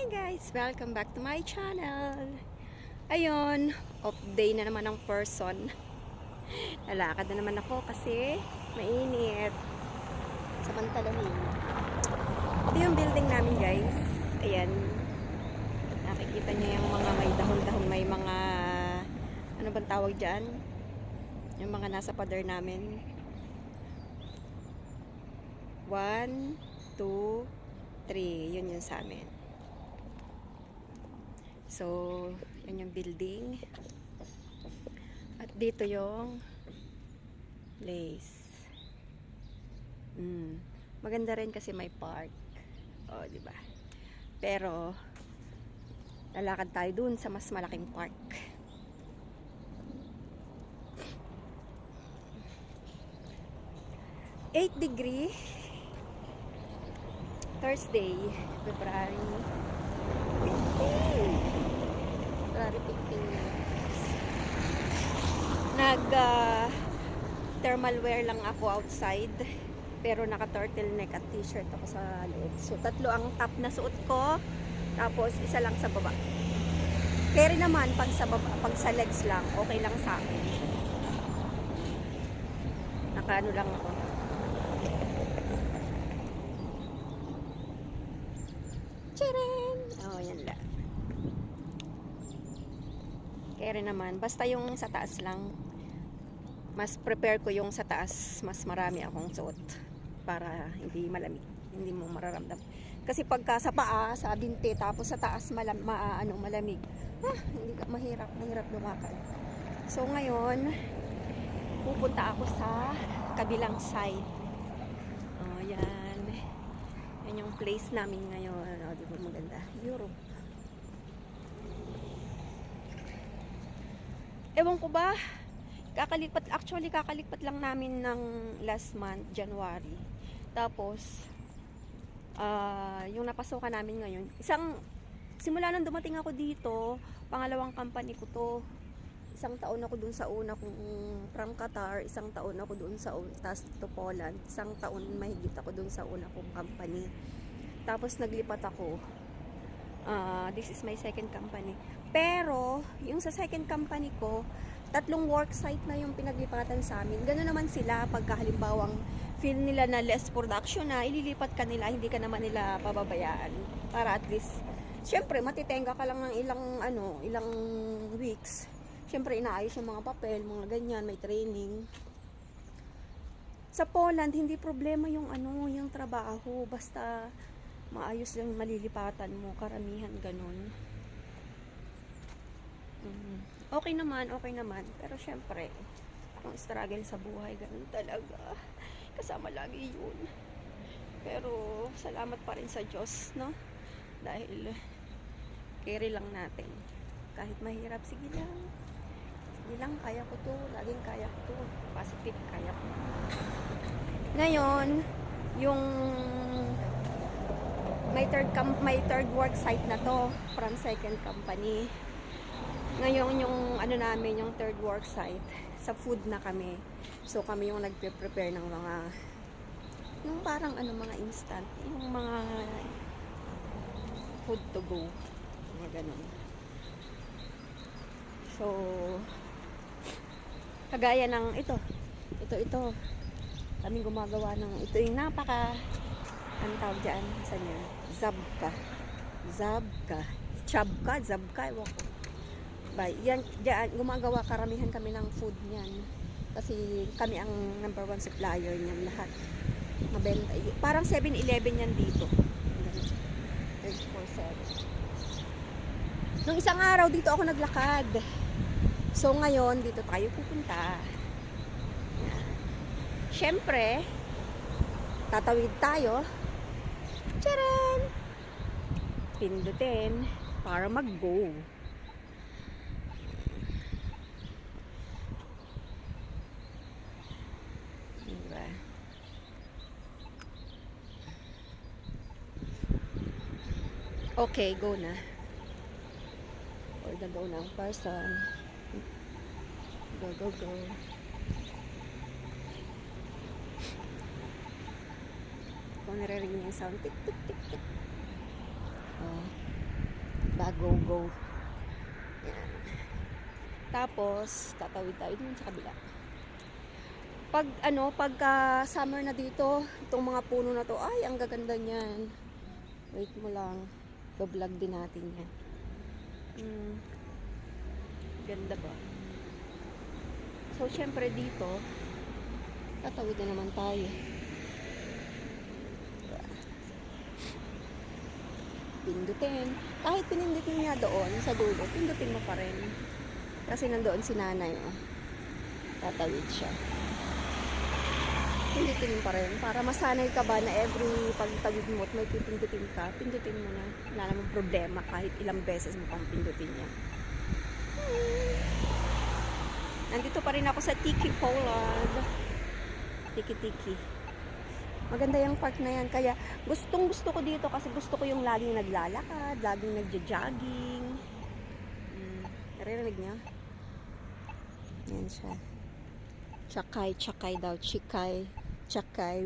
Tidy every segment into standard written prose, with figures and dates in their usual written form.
Hi guys! Welcome back to my channel. Ayun, off day na naman ng person. Lalakad na naman ako kasi mainit. Samantalahing. Ito yung building namin guys. Ayan. Nakikita niyo yung mga may dahon-dahon, may mga ano bang tawag dyan? Yung mga nasa pader namin. 1, 2, 3. Yun yung sa amin. So, yan yung building. At dito yung place. Maganda rin kasi may park. O, di ba? Pero, lalakad tayo dun sa mas malaking park. ₱8 Thursday, February 15. Nag thermal wear lang ako outside, pero naka turtleneck at t-shirt ako sa loob. So tatlo ang top na suot ko, tapos isa lang sa baba. Carry naman pag sa baba, pag sa legs lang, okay lang sa akin. Nakaano lang ako. Tcharan! Oh, yan lang. Carry naman. Basta yung sa taas lang. Mas prepare ko yung sa taas. Mas marami akong suot. Para hindi malamig. Hindi mo mararamdam. Kasi pagka sa paa, sa binte, tapos sa taas malamig. Hindi ka mahirap lumakad. So ngayon, pupunta ako sa kabilang side. Oh, yan. Yan yung place namin ngayon. Oh, di ba maganda? Europe. Ewan ko ba, kakalipat lang namin ng last month, January. Tapos, yung napasukan namin ngayon, simula nang dumating ako dito, pangalawang company ko to. Isang taon ako dun sa una kong from Qatar, isang taon ako dun sa tas to Poland, isang taon mahigit ako dun sa una kong company. Tapos naglipat ako. This is my second company. Pero, yung sa second company ko, 3 work site na yung pinaglipatan sa amin. Gano'n naman sila pagka halimbawang feel nila na less production na, ililipat ka nila, hindi ka naman nila pababayaan. Para at least, syempre, matitenga ka lang ng ilang weeks. Syempre, inaayos yung mga papel, mga ganyan, may training. Sa Poland, hindi problema yung yung trabaho. Basta, maayos yung malilipatan mo, karamihan ganun. Okay naman. Pero syempre, ang struggle sa buhay, ganun talaga. Kasama lagi yun. Pero, salamat pa rin sa Diyos, no? Dahil, carry lang natin. Kahit mahirap, sige lang, kaya ko to. Laging kaya ko to. Positive, kaya ko. Ngayon, yung may third work site na to from second company. Ngayon yung namin, yung third work site, sa food na kami. So kami yung nagpe-prepare ng mga yung parang mga instant, yung mga food to go. Mga ganun. So kagaya ng ito. Kami gumagawa ng ito yung napaka tawag dyan, saan yan? Zabka, ewan ko. Yan, dyan, gumagawa karamihan kami ng food niyan. Kasi kami ang number 1 supplier niyan lahat. Mabenta. Parang 7-Eleven yan dito. 24/7. Nung isang araw dito ako naglakad. So ngayon, dito tayo pupunta. Siyempre, tatawid tayo. Tcharan! Pindutin para mag-go. Diba? Okay, go na. For the go ng person. Go. Kung naririnig niyo yung sound, tik. Oh. go, go. Yan. Tapos, tatawid tayo dun sa kabila. Pagka summer na dito, itong mga puno na to, ay, ang gaganda niyan. Wait mo lang. Vlog din natin yan. Ganda ba? So, syempre dito, tatawid na naman tayo. Pindutin. Kahit pinindot niya doon sa dulo, pindutin mo pa rin. Kasi nandoon si nanay, oh. Tatawid siya. Pindutin mo pa rin. Para masanay ka ba na every pagtawid mo at may pipindutin ka, pindutin mo na. Wala namang problema kahit ilang beses mo pang pindutin niya. Nandito pa rin ako sa Tiki Poland. Tiki. Maganda yung park na yan. Kaya gustong gusto ko dito kasi gusto ko yung laging naglalakad, laging nagja-jogging. Naririnig niya? Yan siya. Chakay daw. Chakay.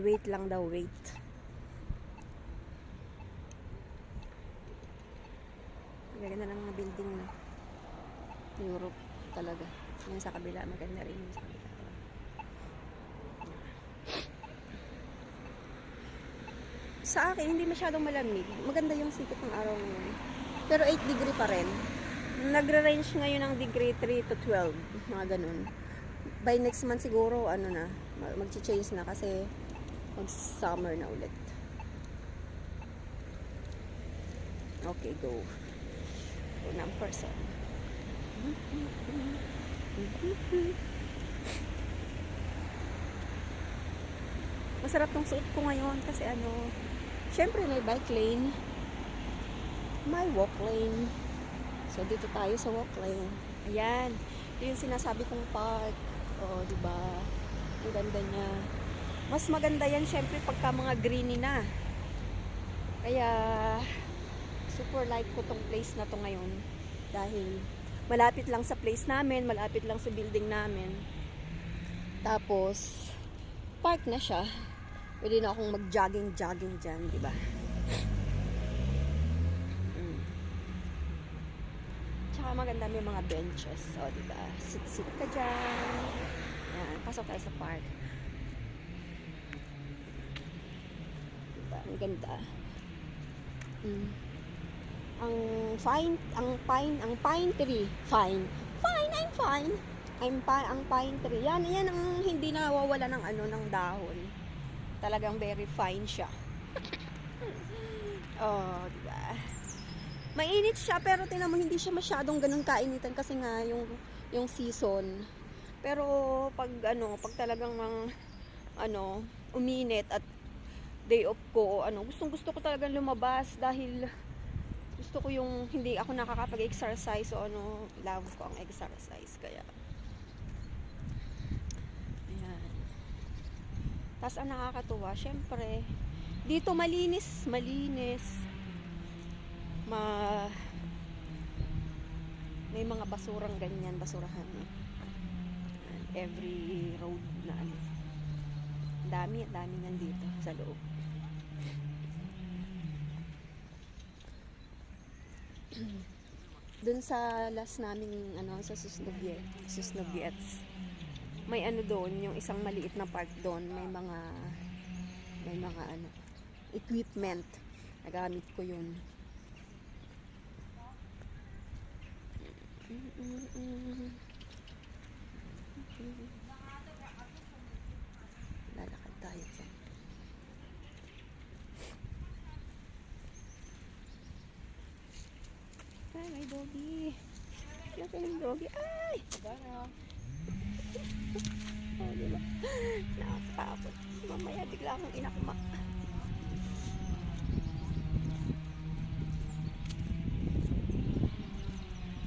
Wait lang daw, wait. Maganda ng mga building na. Europe talaga. Yan sa kabila. Maganda rin yung sa kabila. Sa akin, hindi masyadong malamig. Maganda yung sikat ng araw ngayon. Pero 8 degree pa rin. Nagre-range ngayon ng degree 3 to 12. Mga ganun. By next month siguro, mag-change na kasi mag-summer na ulit. Okay, go. Go ng person. Masarap tong suot ko ngayon kasi syempre may bike lane, may walk lane. So dito tayo sa walk lane. Ayan, yung sinasabi kong park. Oh, di ba? Ang ganda niya. Mas maganda yan syempre pagka mga greeny na. Kaya super like ko tong place na to ngayon dahil malapit lang sa place namin, malapit lang sa building namin. Tapos park na siya. Pwede na akong mag-jogging dyan, di ba? Tsaka maganda may mga benches, o di ba? Sit ka dyan. Yan, pasok tayo sa park. Diba? Ang ganda. Ang pine tree. I'm fine. Ang pine tree. Yan ang hindi nawawala ng dahon. Talagang very fine siya. Oh, diba? Mainit siya pero tingnan mo hindi siya masyadong ganun kainitan kasi nga yung season. Pero pag talagang uminit at day off ko, gustong-gusto ko talagang lumabas dahil gusto ko yung hindi ako nakakapag-exercise o love ko ang exercise kaya. Ayan. Tapos ang nakakatuwa, syempre, dito malinis. May mga basurang ganyan, basurahan. Every road na dami nandito sa loob. Dun sa last naming sa Susnoviets. May doon, yung isang maliit na park doon, may mga equipment. Nagamit ko yun. Lalakad tayo dyan. Ay, may doggy. Laki ng doggy. Ay! Oh, diba? Nakakapot. Mamaya bigla akong inakma.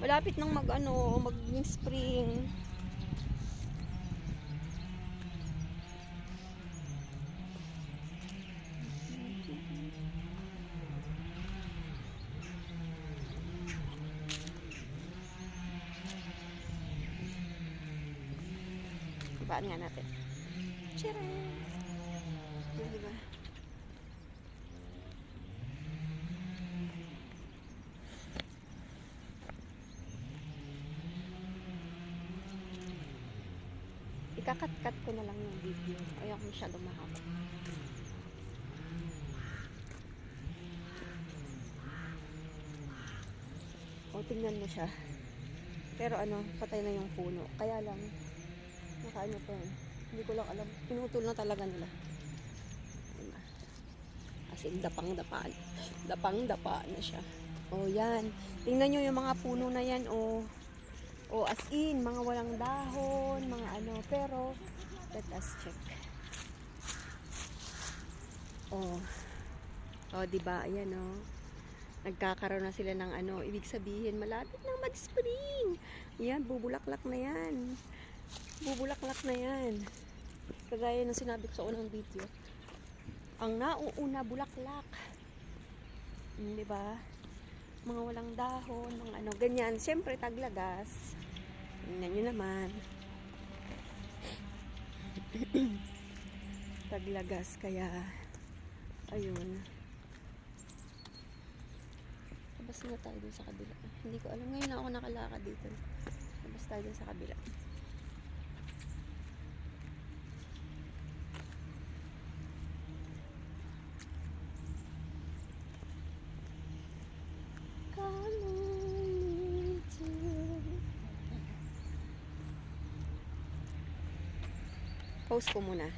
Malapit nang mag-spring. Paan nga natin. Cheers! Diba? Ikakat-cut ko na lang yung video. Ayaw ko masyadong mahaba. O, tingnan mo siya. Pero ano, patay na yung puno. Kaya lang, nakaano pa yun. Hindi ko lang alam. Pinutol na talaga nila. Ayun na. As in, dapang-dapa. Dapang-dapa na siya. O, yan. Tingnan nyo yung mga puno na yan. O, as in, mga walang dahon, mga ano. Pero, let us check. O, diba? Ayan, o. Nagkakaroon na sila ng ano, ibig sabihin malapit nang mag-spring. Yan, bubulaklak na yan. Bubulaklak na yan. Kagaya ng sinabi ko sa unang video. Ang nauuna bulaklak. Di ba? Mga walang dahon, mga ano, ganyan. Siyempre, taglagas. Tingnan nyo naman. Taglagas, kaya, ayun. Labas na tayo dun sa kabila. Hindi ko alam. Ngayon ako nakalakad dito. Labas tayo dun sa kabila. Pause ko muna.